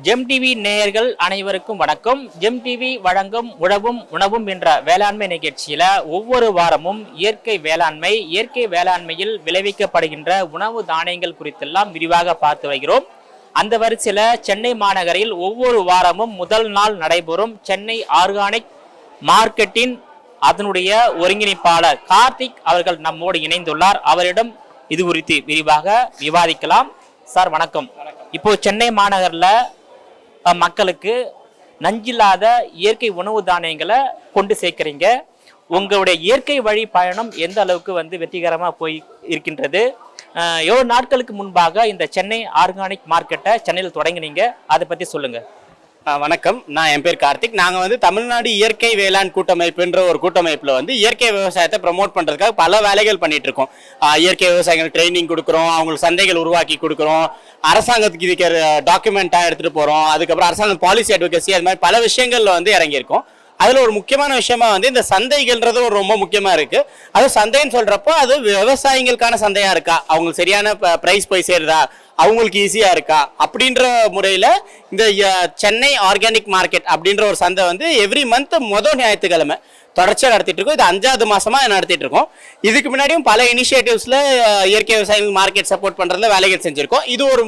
GeM TV நேயர்கள் அனைவருக்கும் வணக்கம். ஜெம் டிவி வழங்கும் உழவும் உணவும் என்ற வேளாண்மை நிகழ்ச்சியில ஒவ்வொரு வாரமும் இயற்கை வேளாண்மையில் விளைவிக்கப்படுகின்ற உணவு தானியங்கள் குறித்தெல்லாம் விரிவாக பார்த்து வருகிறோம். அந்த வரிசையில சென்னை மாநகரில் ஒவ்வொரு வாரமும் முதல் நாள் நடைபெறும் சென்னை ஆர்கானிக் மார்க்கெட்டின் அதனுடைய ஒருங்கிணைப்பாளர் கார்த்திக் அவர்கள் நம்மோடு இணைந்துள்ளார். அவரிடம் இது குறித்து விரிவாக விவாதிக்கலாம். சார் வணக்கம். இப்போ சென்னை மாநகர்ல மக்களுக்கு நஞ்சில்லாத இயற்கை உணவு தானியங்களை கொண்டு சேர்க்கிறீங்க. உங்களுடைய இயற்கை வழி பயணம் எந்த அளவுக்கு வெற்றிகரமாக போய் இருக்கின்றது? எவ்வளோ நாட்களுக்கு முன்பாக இந்த சென்னை ஆர்கானிக் மார்க்கெட்டை சென்னையில் தொடங்கினீங்க, அதை பற்றி சொல்லுங்க. வணக்கம், நான் என் பேர் கார்த்திக். நாங்கள் தமிழ்நாடு இயற்கை வேளாண் கூட்டமைப்புன்ற ஒரு கூட்டமைப்பில் இயற்கை விவசாயத்தை ப்ரமோட் பண்ணுறதுக்காக பல வேலைகள் பண்ணிட்டு இருக்கோம். இயற்கை விவசாயிகள் ட்ரைனிங் கொடுக்குறோம், அவங்களுக்கு சந்தைகள் உருவாக்கி கொடுக்குறோம், அரசாங்கத்துக்கு இதுக்கு டாக்குமெண்ட்டாக எடுத்துகிட்டு போகிறோம், அதுக்கப்புறம் அரசாங்கம் பாலிசி அட்வொகசி, அது மாதிரி பல விஷயங்களில் இறங்கியிருக்கோம். அதில் ஒரு முக்கியமான விஷயமா இந்த சந்தைகள்ன்றது ஒரு ரொம்ப முக்கியமாக இருக்குது. அது சந்தைன்னு சொல்கிறப்போ அது விவசாயிகளுக்கான சந்தையாக இருக்கா, அவங்களுக்கு சரியான ப்ரைஸ் போய் சேருதா, அவங்களுக்கு ஈஸியாக இருக்கா அப்படின்ற முறையில் இந்த சென்னை ஆர்கானிக் மார்க்கெட் அப்படின்ற ஒரு சந்தை எவ்ரி மந்த் முதல் ஞாயிற்றுக்கிழமை தொடர்ச்சியாக நடத்திட்டு இருக்கோம். இது 5வது மாசமாக நடத்திட்டு இருக்கோம். இதுக்கு முன்னாடியும் பல இனிஷியேட்டிவ்ஸில் இயற்கை விவசாயிகள் மார்க்கெட் சப்போர்ட் பண்ணுறதுல வேலைகள் செஞ்சுருக்கோம். இது ஒரு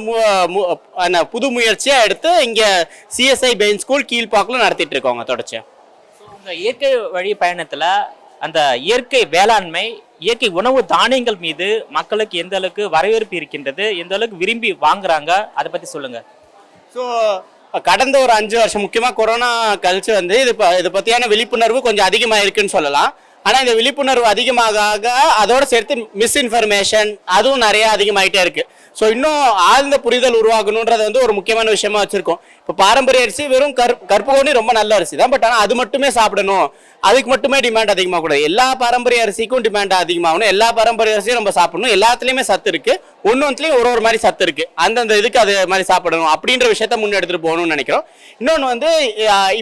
புது முயற்சியாக எடுத்து இங்கே சிஎஸ்ஐ பெயின் ஸ்கூல் கீழ்பாக்கில் நடத்திட்டு இருக்கோங்க தொடர்ச்சியாக. இந்த இயற்கை வழி பயணத்தில் அந்த இயற்கை வேளாண்மை, இயற்கை உணவு தானியங்கள் மீது மக்களுக்கு எந்த அளவுக்கு வரவேற்பு இருக்கின்றது, எந்த அளவுக்கு விரும்பி வாங்குறாங்க, அதை பற்றி சொல்லுங்க. ஸோ கடந்த ஒரு 5 வருஷம் முக்கியமாக கொரோனா கழிச்சு இது பற்றியான விழிப்புணர்வு கொஞ்சம் அதிகமாக இருக்குன்னு சொல்லலாம். ஆனால் இந்த விழிப்புணர்வு அதிகமாக அதோட சேர்த்து மிஸ்இன்ஃபர்மேஷன் அதுவும் நிறைய அதிகமாகிட்டே இருக்கு. ஸோ இன்னும் ஆழ்ந்த புரிதல் உருவாக்கணுன்றது ஒரு முக்கியமான விஷயமா வச்சிருக்கோம். இப்போ பாரம்பரிய அரிசி வெறும் கற்பகோணி ரொம்ப நல்ல அரிசி தான், பட் ஆனால் அது மட்டுமே சாப்பிடணும், அதுக்கு மட்டுமே டிமாண்ட் அதிகமாக கூடாது. எல்லா பாரம்பரிய அரிசிக்கும் டிமாண்ட் அதிகமாகணும், எல்லா பாரம்பரிய அரிசியும் நம்ம சாப்பிடணும், எல்லாத்துலேயுமே சத்து இருக்கு, ஒன்றுத்துலேயும் ஒரு மாதிரி சத்து இருக்கு, அந்தந்த இதுக்கு அது மாதிரி சாப்பிடணும் அப்படின்ற விஷயத்த முன்னெடுத்துட்டு போகணும்னு நினைக்கிறோம். இன்னொன்று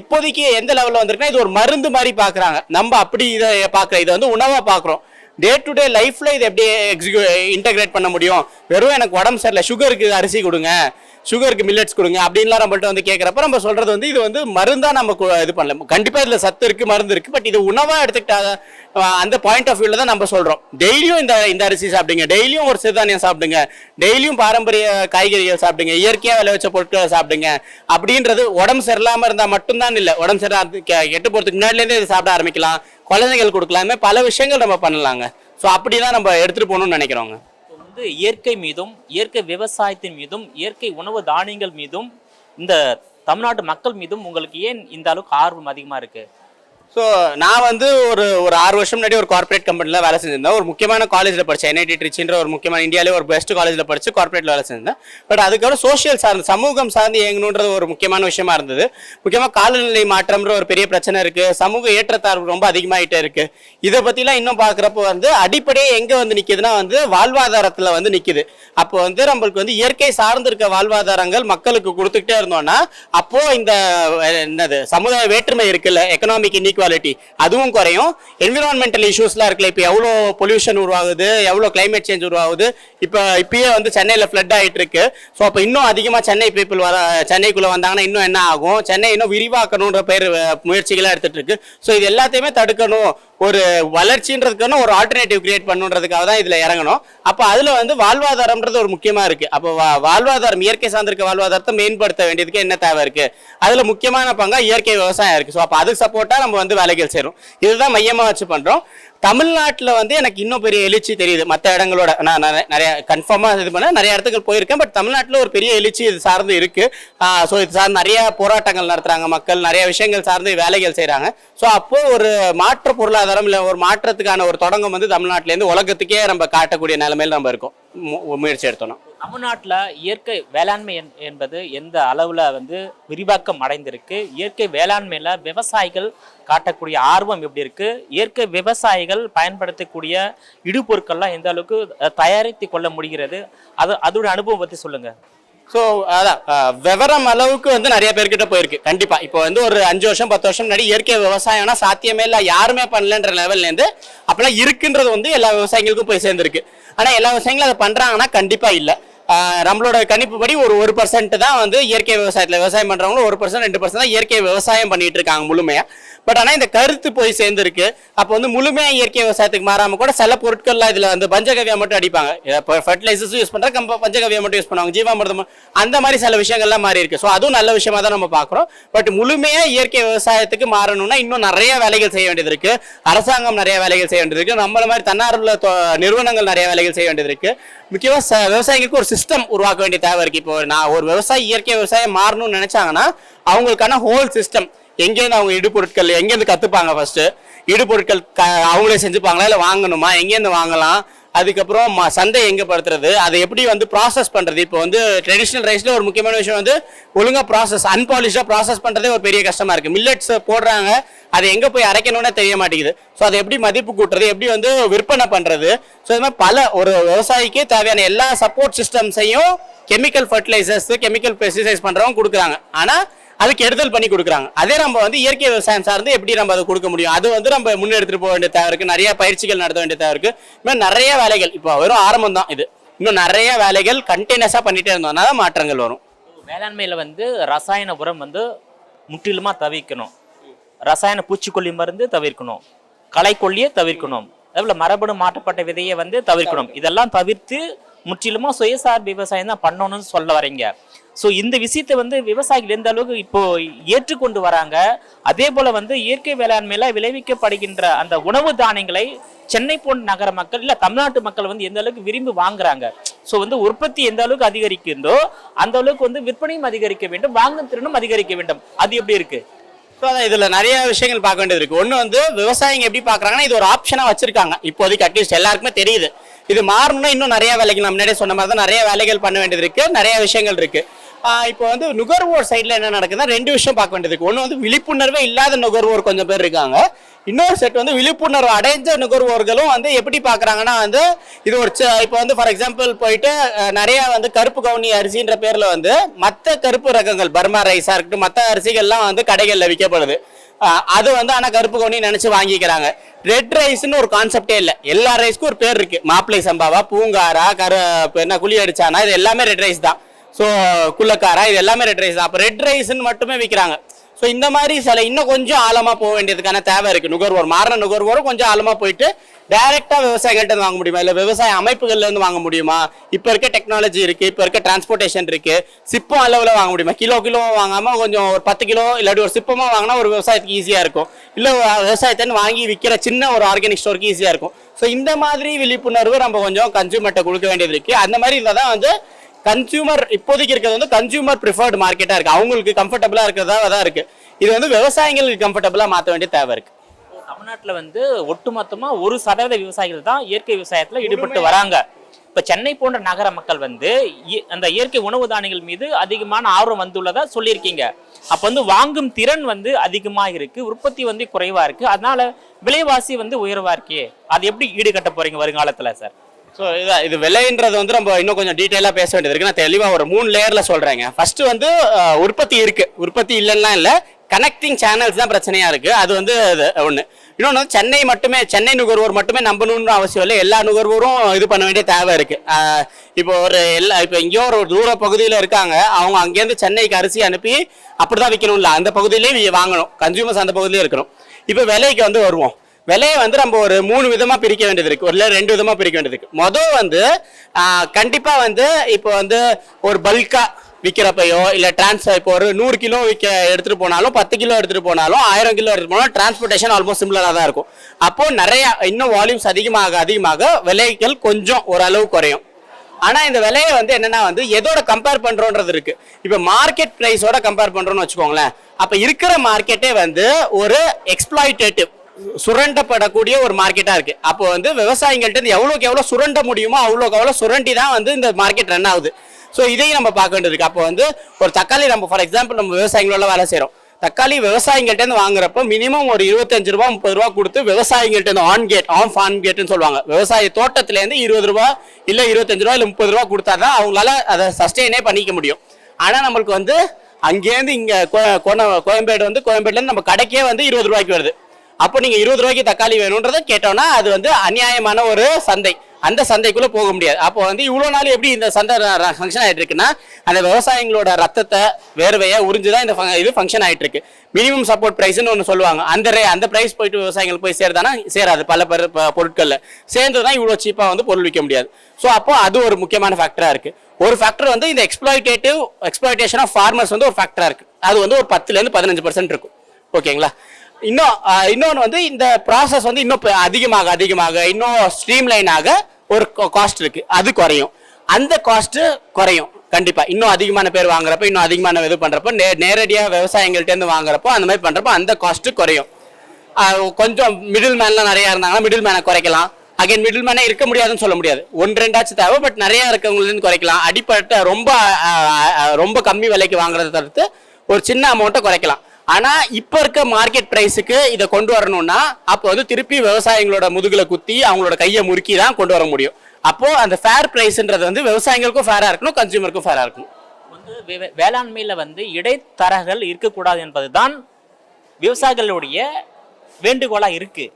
இப்போதைக்கு எந்த லெவலில் வந்திருக்குன்னா இது ஒரு மருந்து மாதிரி பார்க்குறாங்க. நம்ம அப்படி இதை பார்க்குறோம், இதை உணவாக பார்க்குறோம். டே டு டே லைஃப்ல இதை எப்படி இன்டகிரேட் பண்ண முடியும்? வெறும் எனக்கு உடம்பு சரியில்லை, சுகருக்கு அரிசி கொடுங்க, சுகருக்கு மில்லட்ஸ் கொடுங்க அப்படின்லாம் நம்மள்ட்ட கேட்குறப்ப நம்ம சொல்றது இது மருந்தா நம்ம இது பண்ணல. கண்டிப்பா இதுல சத்து இருக்கு, மருந்து இருக்கு, பட் இது உணவா எடுத்துக்கிட்டா அந்த பாயிண்ட் ஆஃப் வியூல தான் நம்ம சொல்றோம். டெய்லியும் இந்த அரிசி சாப்பிடுங்க, டெய்லியும் ஒரு சிறுதானியம் சாப்பிடுங்க, டெய்லியும் பாரம்பரிய காய்கறிகள் சாப்பிடுங்க, இயற்கையா விளைவிச்ச பொருட்களை சாப்பிடுங்க அப்படின்றது. உடம்பு சரியில்லாம இருந்தா மட்டும்தான் இல்லை, உடம்பு சரியில்லாம கெட்டு போறதுக்கு முன்னாடிலேருந்து இதை சாப்பிட ஆரம்பிக்கலாம், குழந்தைகள் கொடுக்கலாமே, பல விஷயங்கள் நம்ம பண்ணலாங்க. ஸோ அப்படிதான் நம்ம எடுத்துட்டு போகணும்னு நினைக்கிறோங்க. இயற்கை மீதும் இயற்கை விவசாயத்தின் மீதும் இயற்கை உணவு தானியங்கள் மீதும் இந்த தமிழ்நாட்டு மக்கள் மீதும் உங்களுக்கு ஏன் இந்த அளவுக்கு ஆர்வம் அதிகமா இருக்கு? ஸோ நான் ஒரு 6 வருஷம் முன்னாடி ஒரு கார்பரேட் கம்பெனியில் வேலை செஞ்சிருந்தேன். ஒரு முக்கியமான காலேஜில் படித்தேன், NIT ட்ரிச்சின்ற ஒரு முக்கியமான இந்தியாவிலே ஒரு பெஸ்ட் காலேஜில் படித்து கார்பரேட்டில் வேலை செஞ்சிருந்தேன். பட் அதுக்கப்புறம் சோஷியல் சார்ந்து, சமூகம் சார்ந்து இயங்கணுன்றது ஒரு முக்கியமான விஷயமா இருந்தது. முக்கியமாக காலநிலை மாற்றம்ன்ற ஒரு பெரிய பிரச்சனை இருக்குது, சமூக ஏற்றத்தாழ்வு ரொம்ப அதிகமாகிட்டே இருக்குது. இதை பற்றிலாம் இன்னும் பார்க்குறப்போ அடிப்படையே எங்கே நிற்கிதுன்னா வாழ்வாதாரத்தில் நிற்கிது. அப்போ நம்மளுக்கு இயற்கை சார்ந்து இருக்க வாழ்வாதாரங்கள் மக்களுக்கு கொடுத்துக்கிட்டே இருந்தோம்னா அப்போ இந்த என்னது சமுதாய வேற்றுமை இருக்குல்ல, எக்கனாமிக் இன்இக்வாலிட்டி, அதுவும் குறையும். என்விரான்மெண்டல் இஷ்யூஸ்லாம் இருக்குல்ல, இப்போ எவ்வளோ பொல்யூஷன் உருவாகுது, எவ்வளோ கிளைமேட் சேஞ்ச் உருவாகுது, இப்பயே சென்னையில் ஃப்ளட் ஆகிட்டு இருக்கு. ஸோ அப்போ இன்னும் அதிகமாக சென்னை பீப்புள் சென்னைக்குள்ளே வந்தாங்கன்னா இன்னும் என்ன ஆகும்? சென்னை இன்னும் விரிவாக்கணுன்ற பேர் முயற்சிகளாக எடுத்துட்டு இருக்கு. ஸோ இது எல்லாத்தையுமே தடுக்கணும், ஒரு வளர்ச்சின்றதுக்கான ஒரு ஆல்டர்னேட்டிவ் கிரியேட் பண்ணுன்றதுக்காக தான் இதில் இறங்கணும். அப்போ அதில் வாழ்வாதாரம்ன்றது ஒரு முக்கியமாக இருக்குது. அப்போ வாழ்வாதாரம், இயற்கை சார்ந்திருக்க வாழ்வாதாரத்தை மேம்படுத்த வேண்டியதுக்கு என்ன தேவை இருக்குது? அதில் முக்கியமான பங்கா இயற்கை விவசாயம் இருக்குது. ஸோ அப்போ அதுக்கு சப்போர்ட்டாக நம்ம வேலைகள் செய்கிறோம். இதுதான் மையமாக வச்சு பண்ணுறோம். தமிழ்நாட்டில் எனக்கு இன்னும் பெரிய எழுச்சி தெரியுது மற்ற இடங்களோட. நான் நிறைய கன்ஃபார்மாக இது பண்ண நிறைய இடத்துக்கு போயிருக்கேன், பட் தமிழ்நாட்டில் ஒரு பெரிய எழுச்சி இது சார்ந்து இருக்கு. ஸோ இது சார்ந்து நிறைய போராட்டங்கள் நடத்துறாங்க மக்கள், நிறைய விஷயங்கள் சார்ந்து வேலைகள் செய்கிறாங்க. ஸோ அப்போ ஒரு மாற்று பொருளாதாரம் இல்லை ஒரு மாற்றத்துக்கான ஒரு தொடங்கம் தமிழ்நாட்டிலேருந்து உலகத்துக்கே நம்ம காட்டக்கூடிய நிலைமையில் நம்ம இருக்கோம், முயற்சி எடுத்தோம். தமிழ்நாட்டில் இயற்கை வேளாண்மை என்பது எந்த அளவில் விரிவாக்கம் அடைந்திருக்கு? இயற்கை வேளாண்மையில் விவசாயிகள் காட்டக்கூடிய ஆர்வம் எப்படி இருக்கு? இயற்கை விவசாயிகள் பயன்படுத்தக்கூடிய இடுபொருட்கள்லாம் எந்த அளவுக்கு தயாரித்து கொள்ள முடிகிறது? அதோட அனுபவம் பற்றி சொல்லுங்க. ஸோ அதான் விவரம் அளவுக்கு நிறைய பேர்கிட்ட போயிருக்கு. கண்டிப்பா இப்போ ஒரு 5 வருஷம் 10 வருஷம் முன்னாடி இயற்கை விவசாயம்னா சாத்தியமே இல்லை, யாருமே பண்ணலன்ற லெவல்லேருந்து அப்பெல்லாம் இருக்குன்றது எல்லா விவசாயிகளுக்கும் போய் சேர்ந்துருக்கு. ஆனால் எல்லா விவசாயிகளும் அதை பண்றாங்கன்னா கண்டிப்பா இல்லை. நம்மளோட கணிப்புப்படி ஒரு 1% தான் வந்து இயற்கை விவசாயத்தில் விவசாயம் பண்ணுறவங்களும் 1% 2% தான் இயற்கை விவசாயம் பண்ணிட்டு இருக்காங்க முழுமையாக. பட் ஆனால் இந்த கருத்து போய் சேர்ந்துருக்கு. அப்போ வந்து முழுமையாக இயற்கை விவசாயத்துக்கு மாறாமல் கூட சில பொருட்கள்லாம் இதில் வந்து பஞ்சகவியா மட்டும் அடிப்பாங்க. இப்போ ஃபர்டிலைசர்ஸும் யூஸ் பண்ணுறாங்க, பஞ்சகவியா மட்டும் யூஸ் பண்ணுவாங்க, ஜீவாமிர்தம் அந்த மாதிரி சில விஷயங்கள்லாம் மாறி இருக்கு. ஸோ அதுவும் நல்ல விஷயமா தான் நம்ம பார்க்குறோம். பட் முழுமையாக இயற்கை விவசாயத்துக்கு மாறணும்னா இன்னும் நிறைய வேலைகள் செய்ய வேண்டியது இருக்கு. அரசாங்கம் நிறைய வேலைகள் செய்ய வேண்டியது இருக்கு. நம்மள மாதிரி தன்னார்வ நிறுவனங்கள் நிறைய வேலைகள் செய்ய வேண்டியது இருக்கு. முக்கியமாக விவசாயிகளுக்கு ஒரு சிஸ்டம் உருவாக்க வேண்டிய தேவை இருக்கு. இப்போ நான் ஒரு விவசாயி இயற்கை விவசாயம் மாறணும்னு நினைச்சாங்கன்னா அவங்களுக்கான ஹோல் சிஸ்டம், எங்கேருந்து அவங்க இடுபொருட்கள் எங்கேருந்து கற்றுப்பாங்க, ஃபர்ஸ்ட் இடுபொருட்கள் அவங்களே செஞ்சுப்பாங்களா இல்லை வாங்கணுமா, எங்கேருந்து வாங்கலாம், அதுக்கப்புறம் சந்தை எங்கே படுத்துறது, அதை எப்படி வந்து ப்ராசஸ் பண்ணுறது. இப்போ வந்து ட்ரெடிஷ்னல் ரைஸில் ஒரு முக்கியமான விஷயம் வந்து ஒழுங்காக ப்ராசஸ், அன்பாலிஷ்டாக ப்ராசஸ் பண்ணுறதே ஒரு பெரிய கஷ்டமாக இருக்குது. மில்லட்ஸ் போடுறாங்க, அதை எங்கே போய் அரைக்கணும்னே தெரிய மாட்டேங்குது. ஸோ அதை எப்படி மதிப்பு கூட்டுறது, எப்படி வந்து விற்பனை பண்ணுறது. ஸோ இது மாதிரி பல ஒரு விவசாயிக்கு தேவையான எல்லா சப்போர்ட் சிஸ்டம்ஸையும் கெமிக்கல் ஃபர்டிலைசர்ஸ், கெமிக்கல் பெஸ்டிசைட்ஸ் பண்ணுறவங்க கொடுக்குறாங்க. ஆனால் அதுக்கு எடுத்தல் பண்ணி கொடுக்குறாங்க. அதே நம்ம வந்து இயற்கை விவசாயம் சார்ந்து எப்படி நம்ம அதை கொடுக்க முடியும், அது வந்து நம்ம முன்னெடுத்துட்டு போக வேண்டிய தேவை இருக்கு. நிறைய பயிற்சிகள் நடத்த வேண்டிய தேவை இருக்கு. இன்னும் நிறைய வேலைகள், இப்போ வெறும் ஆரம்பம் தான் இது, இன்னும் நிறைய வேலைகள் கண்டினியூஸா பண்ணிட்டே இருந்தோம்னா தான் மாற்றங்கள் வரும். வேளாண்மையில வந்து ரசாயன உரம் வந்து முற்றிலுமா தவிர்க்கணும், ரசாயன பூச்சிக்கொல்லி மருந்து தவிர்க்கணும், களைக்கொல்லியை தவிர்க்கணும், அதேபோல மரபணு மாற்றப்பட்ட விதையை வந்து தவிர்க்கணும். இதெல்லாம் தவிர்த்து முற்றிலுமா சுயசார்பு விவசாயம் தான் பண்ணணும்னு சொல்ல வரீங்க. ஸோ இந்த விஷயத்தை வந்து விவசாயிகள் எந்த அளவுக்கு இப்போ ஏற்றுக்கொண்டு வராங்க, அதே போல வந்து இயற்கை வேளாண்மையில விளைவிக்கப்படுகின்ற அந்த உணவு தானியங்களை சென்னை போன்ற நகர மக்கள் இல்ல தமிழ்நாட்டு மக்கள் வந்து எந்த அளவுக்கு விரும்பி வாங்குறாங்க. ஸோ வந்து உற்பத்தி எந்த அளவுக்கு அதிகரிக்கிறதோ அந்த அளவுக்கு வந்து விற்பனையும் அதிகரிக்க வேண்டும், வாங்கும் திறனும் அதிகரிக்க வேண்டும். அது எப்படி இருக்கு? ஸோ அதான் இதில் நிறைய விஷயங்கள் பார்க்க வேண்டியது இருக்கு. ஒன்று வந்து விவசாயிங்க எப்படி பார்க்குறாங்கன்னா இது ஒரு ஆப்ஷனாக வச்சிருக்காங்க. இப்போதைக்கு அட்லீஸ்ட் எல்லாருக்குமே தெரியுது. இது மாறணும்னா இன்னும் நிறைய வேலைகள், நம்ம முன்னாடியே சொன்ன மாதிரி தான் நிறைய வேலைகள் பண்ண வேண்டியது இருக்கு, நிறைய விஷயங்கள் இருக்கு. இப்போ வந்து நுகர்வோர் சைடில் என்ன நடக்குதுன்னா 2 விஷயம் பார்க்க வேண்டியது இருக்கு. ஒன்று வந்து விழிப்புணர்வே இல்லாத நுகர்வோர் கொஞ்சம் பேர் இருக்காங்க. இன்னொரு செட் வந்து விழிப்புணர்வு அடைஞ்ச நுகர்வோர்களும் வந்து எப்படி பார்க்குறாங்கன்னா வந்து இது ஒரு இப்போ வந்து ஃபார் எக்ஸாம்பிள் போயிட்டு நிறைய வந்து கருப்பு கவுனி அரிசின்ற பேரில் வந்து மற்ற கருப்பு ரகங்கள் பர்மா ரைஸாக இருக்கட்டும் மற்ற அரிசிகள்லாம் வந்து கடைகளில் விற்கப்படுது. அது வந்து ஆனால் கருப்பு கவுனி நினச்சி வாங்கிக்கிறாங்க. ரெட் ரைஸ்ன்னு ஒரு கான்செப்டே இல்லை. எல்லா ரைஸ்க்கும் ஒரு பேர் இருக்கு. மாப்பிள்ளை சம்பாவா, பூங்காரா, என்ன குழி அடிச்சானா, இது எல்லாமே ரெட் ரைஸ் தான். ஸோ குள்ளக்காரா, இது எல்லாமே ரெட் ரைஸ் தான். அப்போ ரெட் ரைஸ்ன்னு மட்டுமே விற்கிறாங்க. ஸோ இந்த மாதிரி சில இன்னும் கொஞ்சம் ஆழமாக போக வேண்டியதுக்கான தேவை இருக்குது. நுகர்வோர் மாறின நுகர்வோரும் கொஞ்சம் ஆழமாக போயிட்டு டைரெக்டாக விவசாயிகள்கிட்ட வாங்க முடியுமா, இல்லை விவசாய அமைப்புகள்லேருந்து வாங்க முடியுமா, இப்போ இருக்க டெக்னாலஜி இருக்குது, இப்போ இருக்க டிரான்ஸ்போர்ட்டேஷன் இருக்குது, சிப்பம் அளவில் வாங்க முடியுமா, கிலோ வாங்காமல் கொஞ்சம் ஒரு 10 கிலோ இல்லாட்டி ஒரு சிப்பமாக வாங்கினா ஒரு விவசாயத்துக்கு ஈஸியாக இருக்கும், இல்லை விவசாயத்தை வாங்கி விற்கிற சின்ன ஒரு ஆர்கானிக் ஸ்டோருக்கு ஈஸியாக இருக்கும். ஸோ இந்த மாதிரி விழிப்புணர்வு நம்ம கொஞ்சம் கன்சியூமர்கிட்ட கொடுக்க வேண்டியது இருக்குது. அந்த மாதிரி இருந்தால் தான் வந்து கன்சியூமர் இப்போதைக்கு இருக்கிறது வந்து கன்சியூமர் ப்ரிஃபர்டு மார்க்கெட்டாக இருக்குது, அவங்களுக்கு கம்ஃபர்டபுளாக இருக்கிறதா தான் இருக்குது. இது வந்து விவசாயிகளுக்கு கம்ஃபர்டபுளாக மாற்ற வேண்டிய தேவை இருக்குது. தமிழ்நாட்டில் வந்து ஒட்டுமொத்தமாக 1% விவசாயிகள் தான் இயற்கை விவசாயத்தில் ஈடுபட்டு வராங்க. இப்போ சென்னை போன்ற நகர மக்கள் வந்து அந்த இயற்கை உணவு தானியங்கள் மீது அதிகமான ஆர்வம் வந்துள்ளதா சொல்லியிருக்கீங்க. அப்போ வந்து வாங்கும் திறன் வந்து அதிகமாக இருக்கு, உற்பத்தி வந்து குறைவா இருக்கு, அதனால விலைவாசி வந்து உயர்வா இருக்கே, அது எப்படி ஈடுகட்ட போறீங்க வருங்காலத்தில் சார்? ஸோ இது விலைன்றது வந்து நம்ம இன்னும் கொஞ்சம் டீட்டெயிலாக பேச வேண்டியது இருக்கு. நான் தெளிவாக ஒரு 3 லேயரில் சொல்கிறேங்க. ஃபர்ஸ்ட் வந்து உற்பத்தி இருக்கு, உற்பத்தி இல்லைன்னா இல்லை, கனெக்டிங் சேனல்ஸ் தான் பிரச்சனையாக இருக்குது. அது வந்து ஒன்று. இன்னொன்று வந்து சென்னை நுகர்வோர் மட்டுமே நம்பணும்னு அவசியம் இல்லை, எல்லா நுகர்வோரும் இது பண்ண வேண்டிய தேவை இருக்குது. இப்போ இப்போ எங்கேயோ ஒரு தூர பகுதியில் இருக்காங்க, அவங்க அங்கேருந்து சென்னைக்கு அரிசி அனுப்பி அப்படி தான் விற்கணும் இல்லை, அந்த பகுதியிலேயே வாங்கணும், கன்சியூமர்ஸ் அந்த பகுதியிலே இருக்கணும். இப்போ விலைக்கு வந்து வருவோம். விலையை வந்து நம்ம ஒரு 3 விதமாக பிரிக்க வேண்டியது இருக்கு, ஒரு 2 விதமாக பிரிக்க வேண்டியது இருக்கு. மொதல் வந்து கண்டிப்பாக வந்து இப்போ வந்து ஒரு பல்கா விற்கிறப்பையோ இல்லை இப்போ ஒரு 100 கிலோ எடுத்துகிட்டு போனாலும் 10 கிலோ எடுத்துகிட்டு போனாலும் 1000 கிலோ எடுத்துகிட்டு போனாலும் டிரான்ஸ்போர்ட்டேஷன் ஆல்மோஸ்ட் சிமிலராக தான் இருக்கும். அப்போது நிறைய இன்னும் வால்யூம்ஸ் அதிகமாக விலைகள் கொஞ்சம் ஓரளவு குறையும். ஆனால் இந்த விலையை வந்து என்னன்னா வந்து எதோட கம்பேர் பண்ணுறோன்றது இருக்கு. இப்போ மார்க்கெட் ப்ரைஸோட கம்பேர் பண்ணுறோன்னு வச்சுக்கோங்களேன். அப்போ இருக்கிற மார்க்கெட்டே வந்து ஒரு எக்ஸ்ப்ளாய்டேட்டிவ் சுரண்டப்படக்கூடிய ஒரு மார்க்கெட்டாக இருக்குது. அப்போ வந்து விவசாயிகள்கிட்ட எவ்வளோக்கு எவ்வளோ சுரண்ட முடியுமோ அவ்வளோக்கு அவ்வளோ சுரண்டி தான் வந்து இந்த மார்க்கெட் ரன் ஆகுது. ஸோ இதையும் நம்ம பார்க்க வேண்டியது இருக்குது. அப்போ வந்து ஒரு தக்காளி நம்ம ஃபார் எக்ஸாம்பிள் நம்ம விவசாயிகளோட வேலை செய்கிறோம். தக்காளி விவசாயிகள்கிட்ட வாங்குறப்ப மினிமம் ஒரு 25 ரூபா 30 ரூபா கொடுத்து விவசாயிகள்கிட்ட ஆன் கேட்னு சொல்லுவாங்க. விவசாய தோட்டத்திலேருந்து 20 ரூபா இல்லை 25 ரூபா இல்லை 30 ரூபா கொடுத்தா தான் அவங்களால அதை சஸ்டெயினே பண்ணிக்க முடியும். ஆனால் நம்மளுக்கு வந்து அங்கேருந்து இங்கே கோயம்பேடுலேருந்து நம்ம கடைக்கே வந்து 20 ரூபாய்க்கு வருது. அப்போ நீங்கள் 20 ரூபாய்க்கு தக்காளி வேணுன்றதை கேட்டோம்னா அது வந்து அநியாயமான ஒரு சந்தை. அந்த சந்தைக்குள்ள போக முடியாது. அப்போ வந்து இவ்வளவு நாள் எப்படி இந்த சந்தை ஃபங்க்ஷன் ஆயிட்டு இருக்குன்னா, அந்த விவசாயிகளோட ரத்தத்தை வேர்வையை உறிஞ்சுதான் இந்த இது ஃபங்க்ஷன் ஆயிட்டு இருக்கு. மினிமம் சப்போர்ட் பிரைஸ்ன்னு ஒன்று சொல்லுவாங்க. அந்த பிரைஸ் போயிட்டு விவசாயிகள் போய் சேருதானா சேராது. பல பொருட்கள்ல சேர்ந்துதான் இவ்வளவு சீப்பா வந்து பொருள் விற்க முடியாது. ஸோ அப்போ அது ஒரு முக்கியமான ஃபேக்டரா இருக்கு. ஒரு ஃபேக்டர் வந்து இந்த எக்ஸ்ப்ளாய்டேஷன் ஆஃப் ஃபார்மர்ஸ் வந்து ஒரு ஃபேக்டரா இருக்கு. அது வந்து ஒரு 10-15% இருக்கும். ஓகேங்களா? இன்னொன்று வந்து இந்த ப்ராசஸ் வந்து இன்னும் அதிகமாக இன்னும் ஸ்ட்ரீம்லைன் ஆக ஒரு காஸ்ட் இருக்கு. அது குறையும். அந்த காஸ்ட் குறையும் கண்டிப்பா. இன்னும் அதிகமான பேர் வாங்குறப்ப, இன்னும் அதிகமான இது பண்றப்ப, நேரடியாக விவசாயிகள்ட்ட இருந்து வாங்குறப்போ அந்த மாதிரி பண்றப்போ அந்த காஸ்ட் குறையும். கொஞ்சம் மிடில் மேன்லாம் நிறைய இருந்தாங்கன்னா மிடில் மேனை குறைக்கலாம். அகைன் மிடில் மேனே இருக்க முடியாதுன்னு சொல்ல முடியாது. 1-2 தேவை. பட் நிறைய இருக்கவங்களுக்கு குறைக்கலாம். அடிப்பட்ட ரொம்ப கம்மி விலைக்கு வாங்குறத தவிர்த்து ஒரு சின்ன அமௌண்ட்டை குறைக்கலாம். ஆனா இப்ப இருக்க மார்க்கெட் பிரைஸுக்கு இதை கொண்டு வரணும்னா அப்போ வந்து திருப்பி விவசாயிகளோட முதுகுல குத்தி அவங்களோட கையை முறுக்கி தான் கொண்டு வர முடியும். அப்போ அந்த ஃபேர் பிரைஸ்ன்றது வந்து விவசாயிகளுக்கும் ஃபேரா இருக்கணும், கன்சியூமருக்கும் ஃபேரா இருக்கணும். வந்து வேளாண்மையில வந்து இடைத்தரகர்கள் இருக்கக்கூடாது என்பதுதான் விவசாயிகளுடைய வேண்டுகோளா இருக்கு.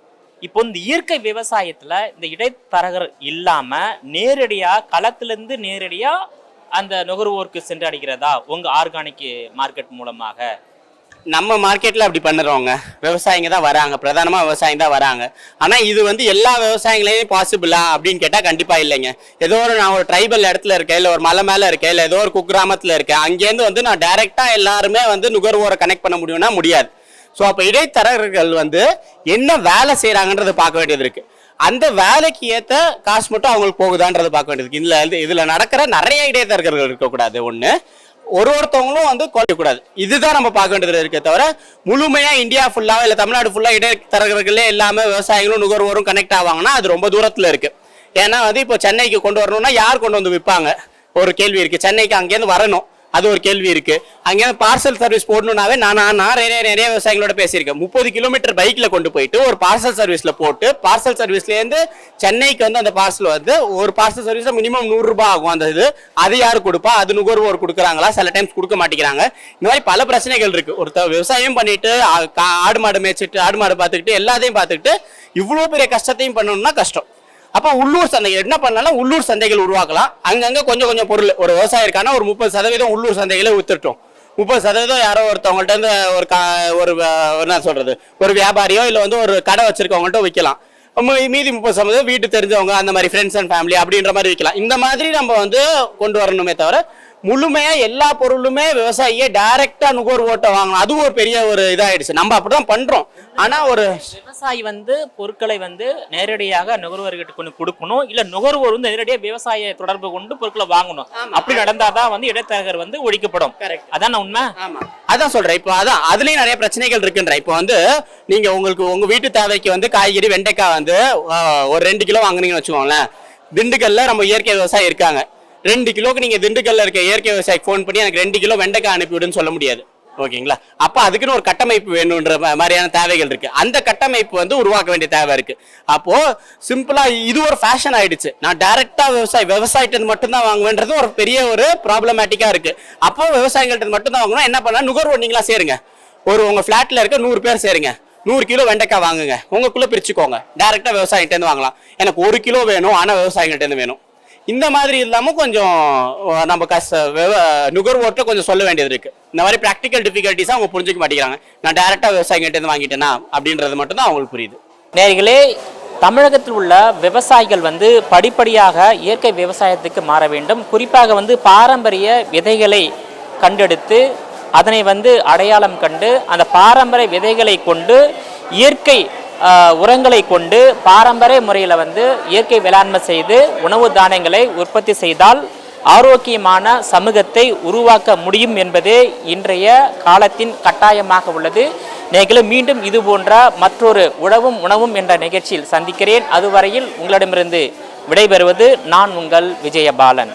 இப்போ இந்த இயற்கை விவசாயத்துல இந்த இடைத்தரகர் இல்லாம நேரடியா களத்திலிருந்து நேரடியா அந்த நுகர்வோருக்கு சென்று அடைகிறதா உங்க ஆர்கானிக் மார்க்கெட் மூலமாக? நம்ம மார்க்கெட்ல அப்படி பண்ணுறவங்க விவசாயிங்க தான் வராங்க, பிரதானமா விவசாயிங்க தான் வராங்க. ஆனா இது வந்து எல்லா விவசாயிகளையும் பாசிபிளா அப்படின்னு கேட்டா கண்டிப்பா இல்லைங்க. ஏதோ நான் ஒரு ட்ரைபல் இடத்துல இருக்கேன், இல்லை ஒரு மலை மேல இருக்கேன், இல்லை ஏதோ ஒரு குக்கிராமத்துல இருக்கேன், அங்கேருந்து வந்து நான் டைரக்டா எல்லாருமே வந்து நுகர்வோரை கனெக்ட் பண்ண முடியும்னா முடியாது. ஸோ அப்போ இடைத்தரகர்கள் வந்து என்ன வேலை செய்யறாங்கன்றதை பார்க்க வேண்டியது இருக்கு. அந்த வேலைக்கு ஏற்ற காசு மட்டும் அவங்களுக்கு போகுதான்றதை பார்க்க வேண்டியது இருக்கு. இதுல நடக்கிற நிறைய இடைத்தரகர்கள் இருக்கக்கூடாது. ஒருத்தவங்களும் வந்து குறையக்கூடாது. இதுதான் நம்ம பார்க்க வேண்டியது இருக்கே தவிர முழுமையா இந்தியா ஃபுல்லா இல்லை தமிழ்நாடு ஃபுல்லா இடைத்தரகர்களே இல்லாம விவசாயிகளும் நுகர்வோரும் கனெக்ட் ஆவாங்கன்னா அது ரொம்ப தூரத்துல இருக்கு. ஏன்னா வந்து இப்போ சென்னைக்கு கொண்டு வரணும்னா யார் கொண்டு வந்து விற்பாங்க ஒரு கேள்வி இருக்கு. சென்னைக்கு அங்கேருந்து வரணும், அது ஒரு கேள்வி இருக்கு. அங்கேருந்து பார்சல் சர்வீஸ் போடணும்னாவே நான் நிறைய விவசாயிகளோட பேசியிருக்கேன். 30 கிலோமீட்டர் பைக்ல கொண்டு போயிட்டு ஒரு பார்சல் சர்வீஸ்ல போட்டு பார்சல் சர்வீஸ்லேருந்து சென்னைக்கு வந்து அந்த பார்சல் வந்து ஒரு பார்சல் சர்வீஸ்ல மினிமம் 100 ரூபாய் ஆகும். அந்த இது அது யாரு கொடுப்பா? அது நுகர்வோர் கொடுக்குறாங்களா? சில டைம்ஸ் கொடுக்க மாட்டேங்கிறாங்க. இந்த மாதிரி பல பிரச்சனைகள் இருக்கு. ஒருத்தர் விவசாயம் பண்ணிட்டு ஆடு மாடு மேய்ச்சிட்டு ஆடு மாடு பார்த்துக்கிட்டு எல்லாத்தையும் பார்த்துக்கிட்டு இவ்வளோ பெரிய கஷ்டத்தையும் பண்ணணும்னா கஷ்டம். அப்போ உள்ளூர் சந்தைகள் என்ன பண்ணலாம்? உள்ளூர் சந்தைகள் உருவாக்கலாம். அங்கங்க கொஞ்சம் பொருள் ஒரு விவசாயம் இருக்கானா ஒரு 30% உள்ளூர் சந்தைகளை வித்துட்டோம். 30% யாரோ ஒருத்தவங்கள்ட்ட இருந்து ஒரு என்ன சொல்றது ஒரு வியாபாரியோ இல்லை வந்து ஒரு கடை வச்சிருக்கவங்கள்ட்ட விற்கலாம். மீதி 30% வீட்டு தெரிஞ்சவங்க அந்த மாதிரி ஃப்ரெண்ட்ஸ் அண்ட் ஃபேமிலி அப்படின்ற மாதிரி விற்கலாம். இந்த மாதிரி நம்ம வந்து கொண்டு வரணுமே தவிர முழுமையா எல்லா பொருளுமே விவசாயியை டைரக்டா நுகர்வோட்ட வாங்கணும். அதுவும் ஒரு பெரிய ஒரு இதாயிடுச்சு. நம்ம அப்படிதான் பண்றோம். ஆனா ஒரு விவசாயி வந்து பொருட்களை வந்து நேரடியாக நுகர்வோர்கிட்ட கொண்டு கொடுக்கணும், இல்ல நுகர்வோர் வந்து நேரடியாக விவசாய தொடர்பு கொண்டு பொருட்களை வாங்கணும். அப்படி நடந்தாதான் வந்து இடைத்தரகர் வந்து ஒழிக்கப்படும். அதான் உண்மை. ஆமா, அதான் சொல்றேன். இப்போ அதான் அதுலயும் நிறைய பிரச்சனைகள் இருக்குன்ற. இப்போ வந்து நீங்க உங்க வீட்டு தேவைக்கு வந்து காய்கறி வெண்டைக்காய் வந்து ஒரு 2 கிலோ வாங்குனீங்கன்னு வச்சுக்கோங்களேன். திண்டுக்கல்ல நம்ம இயற்கை விவசாயி இருக்காங்க. 2 கிலோக்கு நீங்க திண்டுக்கல்ல இருக்க இயற்கை விவசாயிக்கு ஃபோன் பண்ணி எனக்கு 2 கிலோ வெண்டைக்காய் அனுப்பிவிடுன்னு சொல்ல முடியாது. ஓகேங்களா? அப்ப அதுக்குன்னு ஒரு கட்டமைப்பு வேணும்ன்ற மாதிரியான தேவைகள் இருக்கு. அந்த கட்டமைப்பு வந்து உருவாக்க வேண்டிய தேவை இருக்கு. அப்போ சிம்பிளா இது ஒரு ஃபேஷன் ஆயிடுச்சு. நான் டைரக்டா விவசாயிட்ட மட்டும்தான் வாங்குவேன்றது ஒரு பெரிய ஒரு ப்ராப்ளமேட்டிக்கா இருக்கு. அப்போ விவசாயிகள்ட்ட மட்டும்தான் வாங்கணும். என்ன பண்ணலாம்? நுகர்வோர் நீங்களா சேருங்க. உங்க பிளாட்ல இருக்க 100 பேர் சேருங்க. 100 கிலோ வெண்டைக்காய் வாங்குங்க. உங்களுக்குள்ள பிரிச்சுக்கோங்க. டைரக்டா விவசாயிட்ட இருந்து வாங்கலாம். எனக்கு 1 கிலோ வேணும், ஆனா விவசாயிகள்ட்ட இருந்து வேணும். இந்த மாதிரி இல்லாம கொஞ்சம் நம்ம நுகர்வோர்ட்ட கொஞ்சம் சொல்ல வேண்டியது இருக்கு. இந்த மாதிரி பிராக்டிக்கல் டிஃபிகல்ட்டிஸ் அவங்க புரிஞ்சுக்க மாட்டேங்கிறாங்க. நான் டைரக்டா விவசாயிகிட்ட இருந்து வாங்கிட்டேனா அப்படின்றது மட்டும் தான் அவங்களுக்கு புரியுது. நேயர்களே, தமிழகத்தில் உள்ள விவசாயிகள் வந்து படிப்படியாக இயற்கை விவசாயத்துக்கு மாற வேண்டும். குறிப்பாக வந்து பாரம்பரிய விதைகளை கண்டெடுத்து அதனை வந்து அடையாளம் கண்டு அந்த பாரம்பரிய விதைகளை கொண்டு இயற்கை உரங்களை கொண்டு பாரம்பரிய முறையில் வந்து இயற்கை வேளாண்மை செய்து உணவு தானியங்களை உற்பத்தி செய்தால் ஆரோக்கியமான சமூகத்தை உருவாக்க முடியும் என்பதே இன்றைய காலத்தின் கட்டாயமாக உள்ளது. நேயர்களே, மீண்டும் இது போன்ற மற்றொரு உணவும் என்ற நிகழ்ச்சியில் சந்திக்கிறேன். அதுவரையில் உங்களிடமிருந்து விடைபெறுவது நான் உங்கள் விஜயபாலன்.